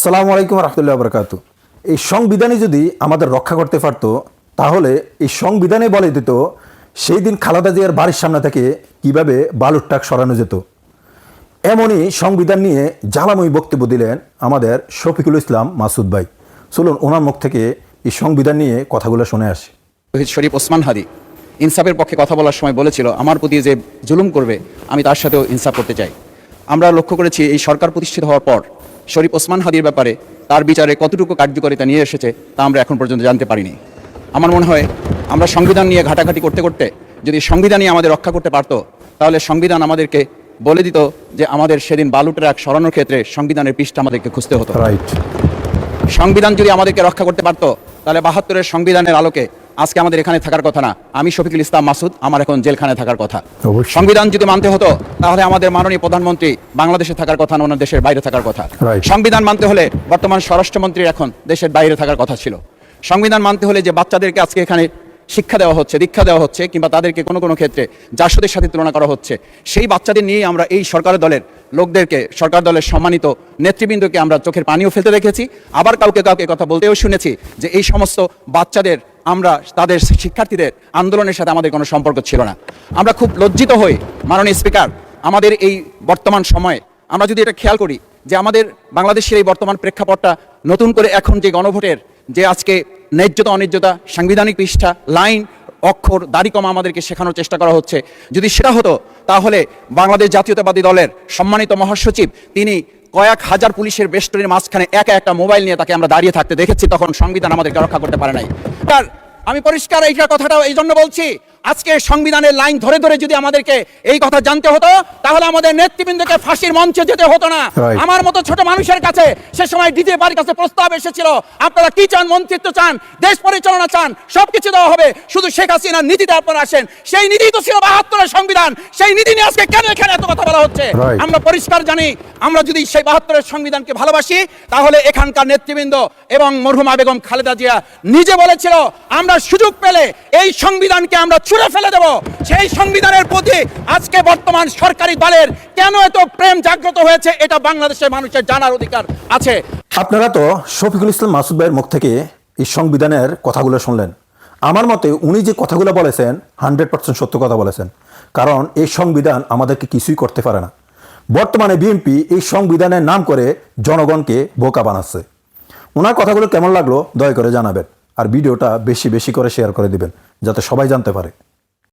আসসালামু আলাইকুম রহমতুল্লাহ বরকাত। এই সংবিধানই যদি আমাদের রক্ষা করতে পারত তাহলে এই সংবিধানে বলে দিত সেই দিন খালেদা জিয়ার বাড়ির সামনে থেকে কিভাবে বালুর ট্রাক সরানো যেত। এমনই সংবিধান নিয়ে জ্বালাময়ী বক্তব্য দিলেন আমাদের শফিকুল ইসলাম মাসুদ ভাই। চলুন ওনার মুখ থেকে এই সংবিধান নিয়ে কথাগুলো শুনে আসি। শরীফ ওসমান হাদি ইনসাফের পক্ষে কথা বলার সময় বলেছিল, আমার প্রতি যে জুলুম করবে আমি তার সাথেও ইনসাফ করতে চাই। আমরা লক্ষ্য করেছি এই সরকার প্রতিষ্ঠিত হওয়ার পর শরীফ ওসমান হাদির ব্যাপারে তার বিচারে কতটুকু কার্যকারিতা নিয়ে এসেছে তা আমরা এখন পর্যন্ত জানতে পারিনি। আমার মনে হয় আমরা সংবিধান নিয়ে ঘাটাঘাটি করতে করতে যদি সংবিধানই আমাদের রক্ষা করতে পারত তাহলে সংবিধান আমাদেরকে বলে দিত যে আমাদের সেদিন বালু ট্রাক সরানোর ক্ষেত্রে সংবিধানের পৃষ্ঠা আমাদেরকে খুঁজতে হতো। রাইট। সংবিধান যদি আমাদেরকে রক্ষা করতে পারত তাহলে ৭২-এর সংবিধানের আলোকে আজকে আমাদের এখানে থাকার কথা না, আমি শফিকুল ইসলাম মাসুদ আমার এখন জেলখানায় থাকার কথা। সংবিধান যদি মানতে হতো তাহলে আমাদের মাননীয় প্রধানমন্ত্রী বাংলাদেশে থাকার কথা না, ওনার দেশের বাইরে থাকার কথা। সংবিধান মানতে হলে বর্তমান স্বরাষ্ট্রমন্ত্রীর এখন দেশের বাইরে থাকার কথা ছিল। সংবিধান মানতে হলে যে বাচ্চাদেরকে আজকে এখানে শিক্ষা দেওয়া হচ্ছে, দীক্ষা দেওয়া হচ্ছে, কিংবা তাদেরকে কোনো কোনো ক্ষেত্রে জাসদের সাথে তুলনা করা হচ্ছে, সেই বাচ্চাদের নিয়ে আমরা এই সরকারের দলের লোকদেরকে, সরকার দলের সম্মানিত নেতৃবৃন্দকে আমরা চোখের পানিও ফেলতে দেখেছি, আবার কাউকে কাউকে কথা বলতেও শুনেছি যে এই সমস্ত বাচ্চাদের আমরা তাদের শিক্ষার্থীদের আন্দোলনের সাথে আমাদের কোনো সম্পর্ক ছিল না। আমরা খুব লজ্জিত হই মাননীয় স্পিকার, আমাদের এই বর্তমান সময়ে আমরা যদি এটা খেয়াল করি যে আমাদের বাংলাদেশের এই বর্তমান প্রেক্ষাপটটা নতুন করে এখন যে গণভোটের যে আজকে ন্যায্যতা অন্যায্যতা সাংবিধানিক পৃষ্ঠা লাইন অক্ষর দাড়িকমা আমাদেরকে শেখানোর চেষ্টা করা হচ্ছে, যদি সেটা হতো তাহলে বাংলাদেশ জাতীয়তাবাদী দলের সম্মানিত মহাসচিব তিনি কয়েক হাজার পুলিশের বেষ্টনীর মাঝখানে একা একটা মোবাইল নিয়ে তাকে আমরা দাঁড়িয়ে থাকতে দেখেছি, তখন সংবিধান আমাদেরকে রক্ষা করতে পারে নাই। আর আমি পরিষ্কার এইটা কথাটা এই জন্য বলছি, আজকে সংবিধানের লাইন ধরে ধরে যদি আমাদেরকে এই কথা জানতে হতো তাহলে আমাদের নেতৃবৃন্দকে ফাঁসির মঞ্চে যেতে হতো না। আমার মতো ছোট মানুষের কাছে সে সময় দ্বিতীয় বাড়ির কাছে প্রস্তাব এসেছিল, আপনারা কি চান, মন্ত্রিত্ব চান, দেশ পরিচালনা চান, সবকিছু দেওয়া হবে, শুধু শেখ হাসিনার নীতিতে আপনারা আসেন। সেই নীতি তো ছিল ৭২-এর সংবিধান, সেই নীতি নিয়ে আজকে কেন এখানে এত কথা বলা হচ্ছে? আমরা পরিষ্কার জানি, আমরা যদি সেই ৭২-এর সংবিধানকে ভালোবাসি তাহলে এখানকার নেতৃবৃন্দ এবং মরহুমা বেগম খালেদা জিয়া নিজে বলেছিল আমরা সুযোগ পেলে এই সংবিধানকে আমরা ছুঁড়ে ফেলে দেব। সেই সংবিধানের প্রতি আজকে বর্তমান সরকারি দলের কেন এত প্রেম জাগ্রত হয়েছে এটা বাংলাদেশের মানুষের জানার অধিকার আছে। আপনারা তো শফিকুল ইসলাম মাসুদ ভাইয়ের মুখ থেকে এই সংবিধানের কথাগুলো শুনলেন। আমার মতে উনি যে কথাগুলো বলেছেন 100% সত্য কথা বলেছেন, কারণ এই সংবিধান আমাদেরকে কিছুই করতে পারে না। বর্তমানে বিএনপি এই সংবিধানের নাম করে জনগণকে বোকা বানাচ্ছে। ওনার কথাগুলো কেমন লাগলো দয়া করে জানাবেন, আর ভিডিওটা বেশি বেশি করে শেয়ার করে দিবেন যাতে সবাই জানতে পারে।